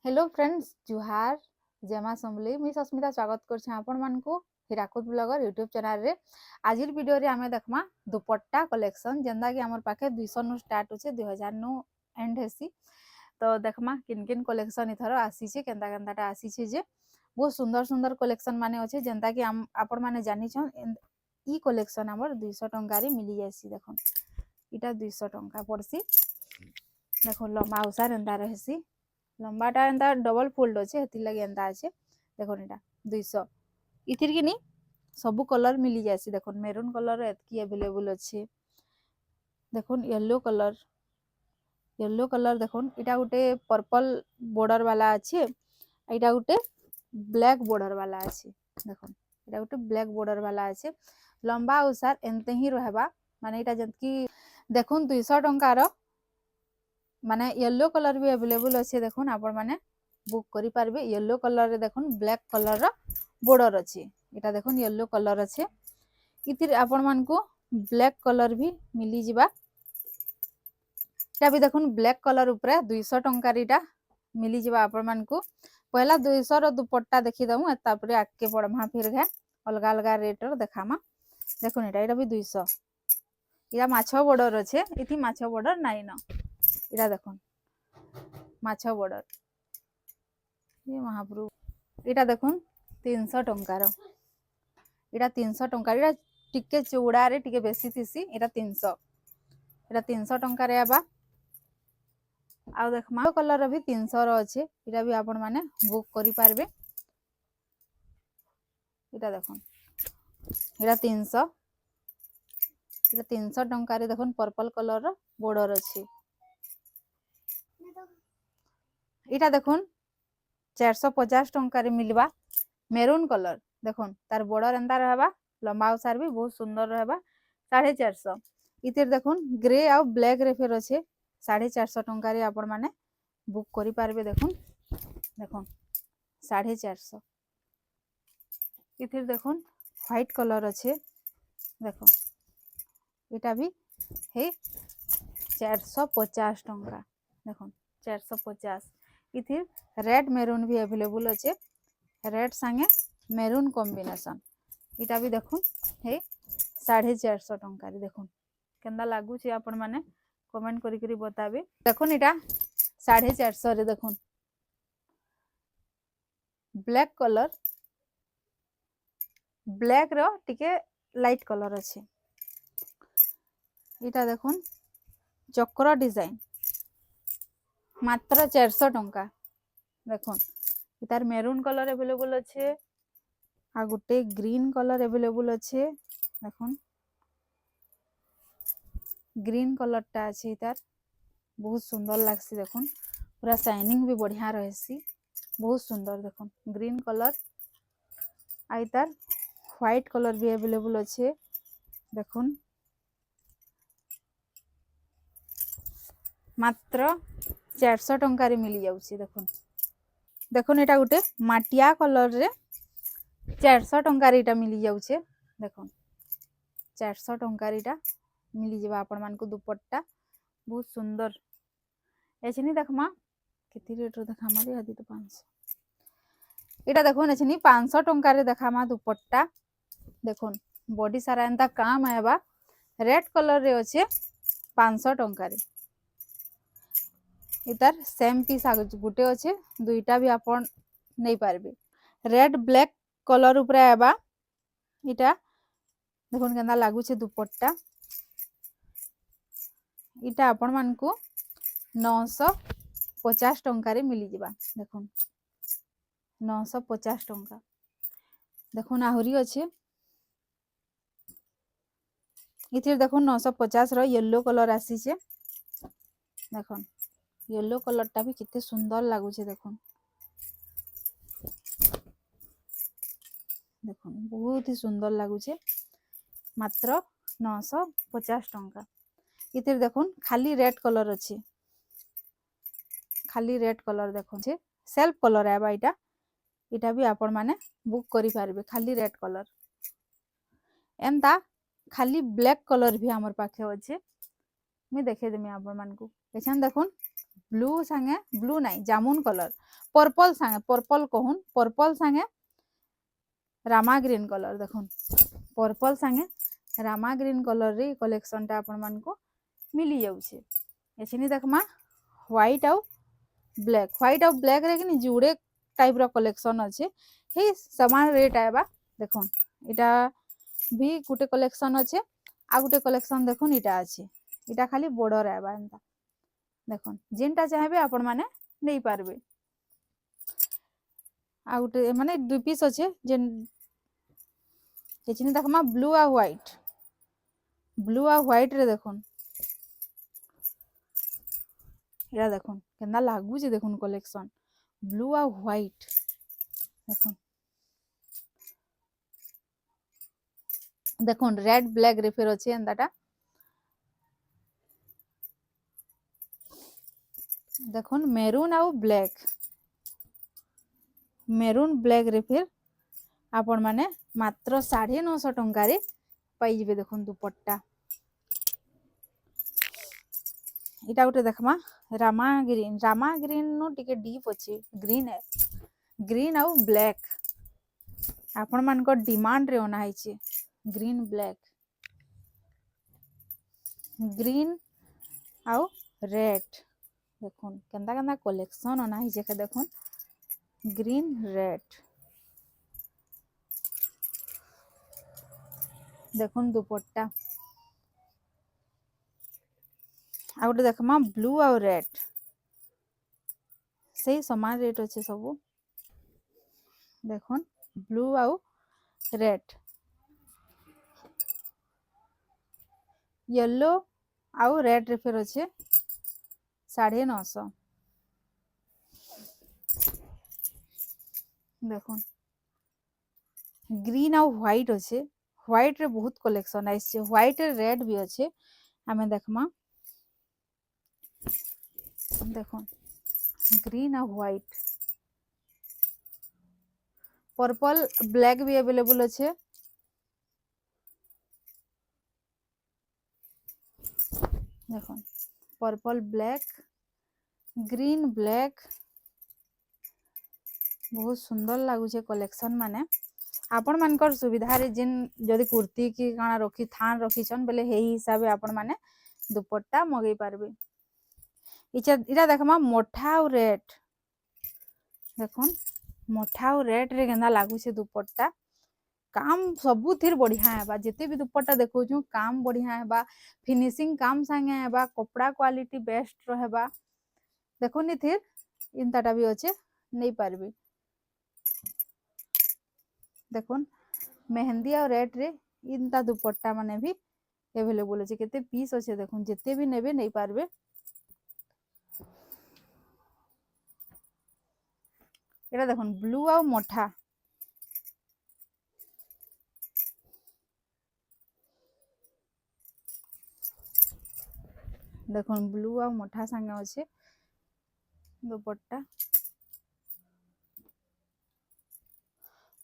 Hello friends जुहार जेमा संभली मुझ सस्मिता स्वागत करछे आपण मानकु हीराकुद ब्लॉगर यूट्यूब चैनल रे। आज वीडियो रे आमे देखमा दुपट्टा कलेक्शन जेंदा कि हमर पाखे 200 नु स्टार्ट होचे 2000 नु एंड हेसी। तो देखमा किन किन कलेक्शन इथरो आसी छे केंदा केंदाटा आसी छे जे बहुत सुंदर सुंदर कलेक्शन माने होचे जेंदा कि आपण माने जानि छन ई कलेक्शन हमर 200 टंका रे मिली जायसी। देखो इटा 200 टंका पड़सी। देखो लम्बा उसार एंदा रहसी लंबाटा एंता डबल फोल्ड अच्छे हेतिर लगे एंता अच्छे। देखो एटा 200 इथिर कि नी सबु कलर मिली जासी। देखो मेरून कलर एतकी अवेलेबल अच्छे। देखो येलो कलर देखो इटा गुटे पर्पल बॉर्डर वाला अच्छे इटा गुटे ब्लैक बॉर्डर वाला अच्छे। देखो इटा गुटे ब्लैक बॉर्डर वाला अच्छे लंबा उसार एंते ही रहबा माने इटा जंतकी देखो 200 टंका रो माने येलो कलर भी अवेलेबल अच्छे। देखो आपण माने बुक करि पारबे येलो कलर रे देखो ब्लैक कलर रो बॉर्डर अच्छे। इटा देखो येलो कलर अच्छे इतिर आपण मान को ब्लैक कलर भी मिली जिबा। इटा भी देखो ब्लैक कलर ऊपर 200 टंका रीटा मिली जिबा आपण मान को। पहला 200 रो दुपट्टा देखि दमु तापरे आके पड़मा फिर घे अलग अलग रेट रो देखामा। देखो इटा भी 200 इरा माछो बॉर्डर अच्छे इथि माछो बॉर्डर नाइ न इरा देखो माछो बॉर्डर ये महाप्रभु इटा देखो 300 टंकार इटा 300 टंका इटा टिके चौड़ा रे टिके बेसी थिसी इटा 300 टंका रे आबा। आ देखमा कलर भी 300 रो अच्छे इटा भी आपण माने बुक करि पारबे। इटा देखो इटा 300 टंका रे देखो पर्पल कलर रो बॉर्डर अच्छे। इटा देखो 450 टंका रे मिलबा मेरून कलर देखो तार बॉर्डर एंता रहबा लंबा उसार भी बहुत सुंदर रहबा 450। इतिर देखो ग्रे आ ब्लैक रे फेर अच्छे 450 टंका रे आपण माने बुक करि पारबे। देखो 450 इतिर देखो व्हाइट कलर अच्छे। देखो इटा भी हे 450 टंका। देखो 450 इथिर रेड मेरून भी अवेलेबल अच्छे रेड संगे मेरून कॉम्बिनेशन इटा भी देखो हे 450 टंका रे। देखो केंदा लागू छी आपण माने कमेंट करी करी बताबे। देखो इटा 450 रे देखो ब्लैक कलर ब्लैक रो टिके लाइट कलर अच्छे। इटा देखो चक्र डिजाइन मात्र 400 टंका। देखो इतार मेरून कलर अवेलेबल अच्छे आ गुटे ग्रीन कलर अवेलेबल अच्छे। देखो ग्रीन कलर टा अच्छे इतार बहुत सुंदर लागसी। देखो पूरा शाइनिंग भी बढ़िया रहसी बहुत सुंदर। देखो ग्रीन कलर आ इतार व्हाइट कलर भी अवेलेबल अच्छे। देखो मात्र 400 टंका रे मिली जाउची। देखो एटा गुटे माटिया कलर रे 400 टंका रे इटा मिली जाउचे। देखो 400 टंका रे इटा मिली जेबा आपण मान को दुपट्टा बहुत सुंदर एछनी। देखमा केती रेट रो देखामा रे आदि तो 500 इटा देखो एछनी 500 टंका रे देखामा दुपट्टा। देखो बॉडी सारा एंता काम आएबा रेड कलर रे अच्छे 500 टंका रे। इतार सेम पीस आगु गुटे अच्छे दुईटा भी आपण नहीं पारबे रेड ब्लैक कलर ऊपर आबा। इटा देखो केंदा लागू छे दुपट्टा इटा आपण मान को 950 टंका रे मिली जिबा। देखो 950 टंका। देखो आहुरी अच्छे इथिर देखो 950 रो येलो कलर आसी छे। देखो येलो कलर टा भी कितने सुंदर लागू छे। देखो देखो बहुत ही सुंदर लागू छे मात्र 950 टंका। इतिर देखो खाली रेड कलर अच्छे खाली रेड कलर देखो छे सेल्फ कलर आबा इटा इटा भी आपण माने बुक करि पारबे खाली रेड कलर एंता खाली ब्लैक कलर भी हमर पाखे अच्छे। मैं देखे देमी आपण मान को एछन देखो ब्लू संगे ब्लू नहीं जामुन कलर पर्पल संगे पर्पल कहून पर्पल संगे रामा ग्रीन कलर देखुन पर्पल संगे रामा ग्रीन कलर रे कलेक्शन टा आपण मान को मिली जाउछे एछिनी देखमा व्हाइट आउ ब्लैक रे कि जुड़े टाइप रो कलेक्शन अच्छे हे समान रेट आएबा देखुन इटा भी गुटे कलेक्शन अच्छे आ गुटे कलेक्शन देखुन इटा अच्छे इटा खाली बॉर्डर आएबा एंता देखुन जेनटा चाहेबे आपण माने नै पारबे आ गुटे माने दुई पीस अच्छे जेन एछिनी देखमा ब्लू आ व्हाइट रे देखुन इरा देखुन केना लागू जे देखुन कलेक्शन ब्लू आ व्हाइट देखुन देखुन रेड ब्लैक रे फिर अछि एंदाटा देखुन मेरून आ ब्लैक रे फिर आपण माने मात्र 950 टंका रे पाई जिवे देखुन दुपट्टा इटा उठे देखमा रामा ग्रीन नो टिके डीप अछि ग्रीन आउ ब्लैक आपण मान को डिमांड रे ओना हिची ग्रीन आउ रेड देखुन केंदा केंदा कलेक्शन ओना हिचे के देखुन ग्रीन रेड देखुन दुपट्टा आ गोटे देखमा ब्लू आउ रेड सही समान रेट अच्छे सब देखुन ब्लू आउ रेड येलो आउ रेड रे फिर अच्छे 950 देखुन ग्रीन आउ व्हाइट अच्छे व्हाइट रे बहुत कलेक्शन आइसे व्हाइट रे रेड भी अच्छे हमें देखमा देखुन ग्रीन आ व्हाइट पर्पल ब्लैक भी अवेलेबल अच्छे देखुन पर्पल ब्लैक ग्रीन ब्लैक बहुत सुंदर लगुचे कलेक्शन माने आपण मानकर सुविधा रे जिन जदि कुर्ती की काना रखी थान रखी छन बेले हे हिसाब आपण माने दुपट्टा मगै पारबे इटा देखमा मोठा और रेड देखुन मोठा और रेड रे केना लागुचे दुपट्टा काम सबु थिर बढ़िया हेबा जेते भी दुपट्टा देखौ छु काम बढ़िया हेबा फिनिशिंग काम संगे हेबा कपड़ा क्वालिटी बेस्ट रहेबा देखुनी थिर इनताटा भी अच्छे नहीं पारबे देखुन मेहंदी और रेड रे इनता दुपट्टा माने भी अवेलेबल अच्छे केते पीस अच्छे देखुन जेते भी नेबे नहीं पारबे एटा देखुन ब्लू आ मोठा देखुन ब्लू आ मोठा संगे अच्छे दुपट्टा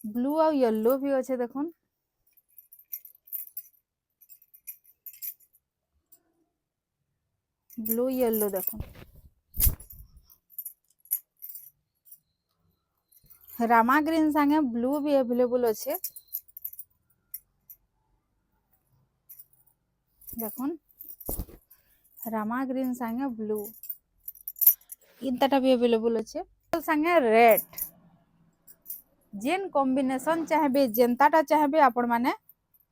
ब्लू आ येलो भी अच्छे देखुन ब्लू येलो देखुन रामा ग्रीन संगे ब्लू भी अवेलेबल अच्छे देखुन रामा ग्रीन संगे ब्लू इनताटा भी अवेलेबल अच्छे संगे रेड जेन कॉम्बिनेशन चाहबे जेनताटा चाहबे आपण माने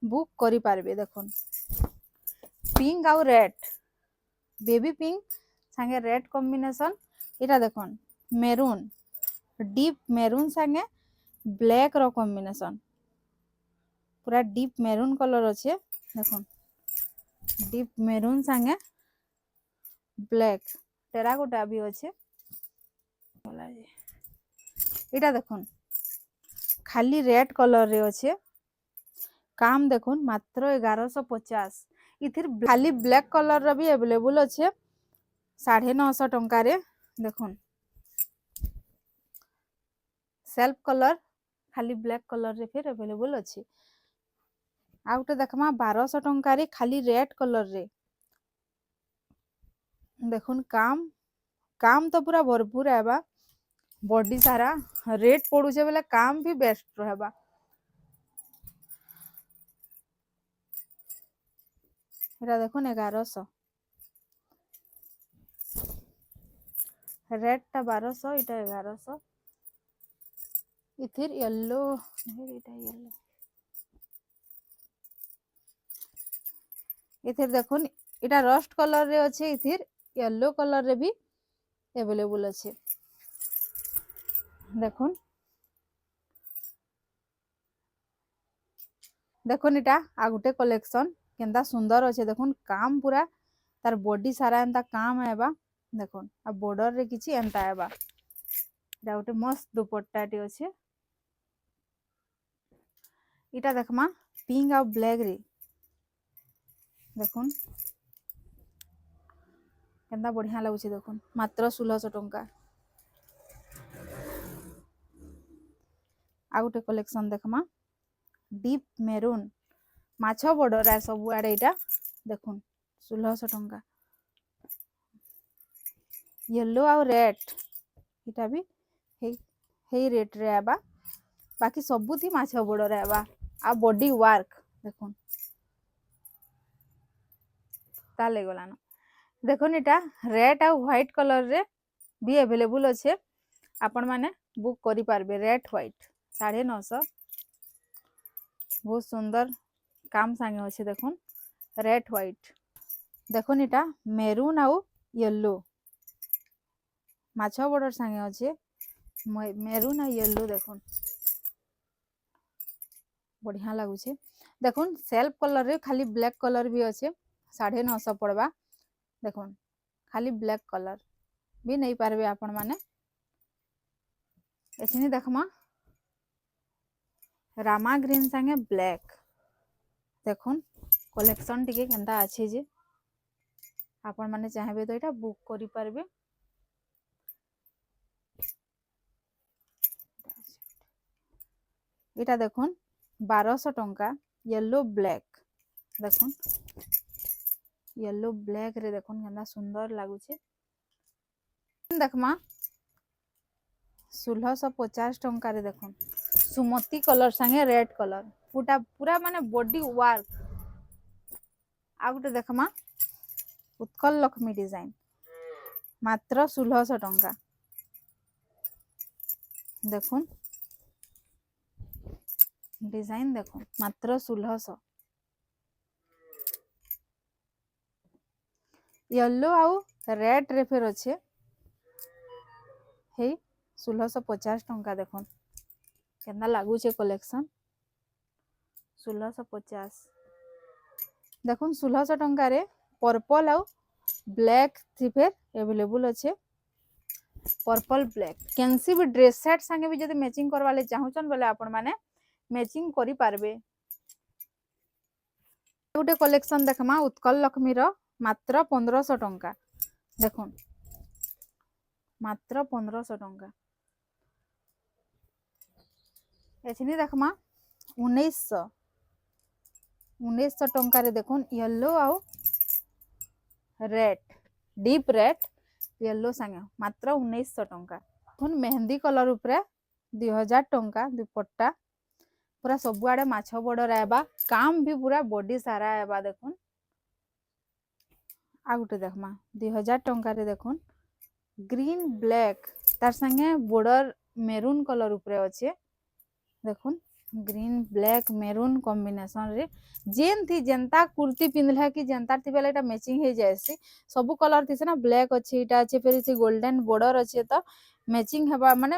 बुक करि पारबे देखुन पिंक आउ रेड बेबी पिंक संगे रेड कॉम्बिनेशन इटा देखुन मेरून डीप मेरून संगे ब्लैक रो कॉम्बिनेशन पूरा डीप मेरून कलर अच्छे देखुन डीप मेरून संगे ब्लैक टेराकोटा भी अच्छे इटा देखुन खाली रेड कलर रे अच्छे काम देखुन मात्र 1150 इथिर खाली ब्लैक कलर रो भी अवेलेबल अच्छे 950 टंका रे देखुन सेल्फ कलर खाली ब्लैक कलर रे फिर अवेलेबल अच्छे आ गोटे देखमा 1200 टंका रे खाली रेड कलर रे देखुन काम काम तो पूरा भरपूर है बॉडी सारा रेट पड़ुचे बोले काम भी बेस्ट रहबा। एटा देखुन 1100 रेड टा 1200 इटा 1100 इथिर येलो येलो इथिर देखुन इटा रस्ट कलर रे अच्छे इथिर येलो कलर रे भी अवेलेबल अच्छे देखुन देखुन इटा आ गुटे कलेक्शन केनता सुंदर अच्छे देखुन काम पूरा तार बॉडी सारा एंता काम आएबा देखुन आ बॉर्डर रे किछि एंता आएबा एटा गुटे मस्त दुपट्टा टी अच्छे इटा देखमा पिंक आ ब्लैक रे देखुन केनता बढ़िया लागुछि देखुन मात्र 1600 टंका। आ गुटे कलेक्शन देखमा डीप मेरून माछ बॉर्डर है सब आड़े इटा देखुन 1600 टंका। येलो आ रेड इटा भी हे रेट रे आबा बाकी सबुथी माछ बॉर्डर आबा आ बॉडी वर्क देखुन ताले गलान देखुन इटा रेड आ व्हाइट कलर रे भी अवेलेबल अच्छे आपण माने बुक करि पारबे रेड व्हाइट 950 बहुत सुंदर काम सांगे अच्छे देखुन रेड व्हाइट देखुन इटा मेरून आउ येलो माछ बॉर्डर सांगे अच्छे मेरून आ येलो देखुन बढ़िया लगुचे देखुन सेल्फ कलर रे खाली ब्लैक कलर भी अच्छे 950 पड़वा देखुन खाली ब्लैक कलर भी नहीं पारबे आपण माने एछिनी देखमा रामा ग्रीन संगे ब्लैक देखुन कलेक्शन टिके केनता अच्छे जे आपण माने चाहेबे तो एटा बुक करि पारबे। एटा देखुन 1200 टंका येलो ब्लैक देखुन येलो ब्लैक रे देखुन केनता सुंदर लागुचे देखमा 1650 टंका रे देखुन सुमती कलर संगे रेड कलर पूरा माने बॉडी वर्क आ गुटे देखमा उत्कल लक्ष्मी डिजाइन मात्र 1600 टंका देखुन डिजाइन देखुन मात्र 1600 येलो आउ रेड रे फेर अच्छे हे 1650 टंका देखुन केना लागुचे कलेक्शन 1650 देखुन 1600 टंका रे पर्पल आउ ब्लैक थी फेर अवेलेबल अच्छे पर्पल ब्लैक कैंसी भी ड्रेस सेट संगे भी जदि मैचिंग करवा ले चाहुचन बोले आपण माने मैचिंग करि पारबे। गोटे कलेक्शन देखमा उत्कल लक्ष्मी रो मात्र 1500 टंका देखुन मात्र 1500 टंका एछिनी देखमा 1900 टंका रे देखुन येलो आउ रेड डीप रेड येलो संगे मात्र 1900 टंका देखुन मेहंदी कलर उपरे 2000 टंका दुपट्टा पूरा सब आड़े माछ बॉर्डर आएबा काम भी पूरा बॉडी सारा आएबा देखुन आ गुटे देखमा 2000 टंका रे देखुन ग्रीन ब्लैक तार संगे बॉर्डर मेरून कलर उपरे अच्छे देखुन ग्रीन ब्लैक मेरून कॉम्बिनेशन रे जेन थी जनता कुर्ती पिंधला कि जनता थी बेले एटा मैचिंग हे जायसी सब कलर थी ना ब्लैक अच्छे इटा अच्छे फिर से गोल्डन बॉर्डर अच्छे तो मैचिंग हेबा माने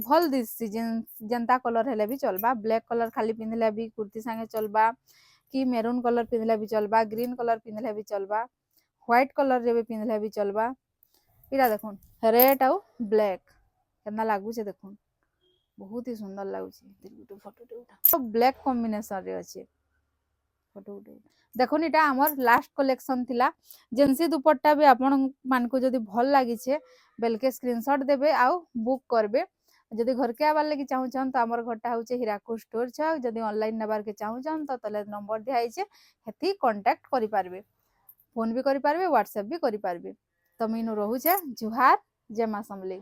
भल दिससी जनता कलर हेले भी चलबा ब्लैक कलर खाली पिंधला भी कुर्ती संगे चलबा कि मेरून कलर पिंधला भी चलबा ग्रीन कलर पिंधला भी चलबा व्हाइट कलर रे भी पिंधला भी चलबा इटा देखुन रेड आउ ब्लैक केना लागु छे देखुन बहुत ही सुंदर लागुचे फोटो सब ब्लैक कॉम्बिनेशन रे अच्छे फोटो देखुन इटा हमर लास्ट कलेक्शन थिला जेंसी दुपट्टा भी आपण मान को जदी भल लागी छे बेलके स्क्रीनशॉट देबे आउ बुक करबे जदी घर के आबार लगी चाहू छन तो हमर घरटा होचे हीराकुद स्टोर छ जदी ऑनलाइन नबार के चाहू छन तो तले नंबर दिया आइछे हेती कांटेक्ट करि पारबे फोन भी करि पारबे व्हाट्सएप भी करि पारबे तो मीनू रहू छे जुहार जय माँ समलेई।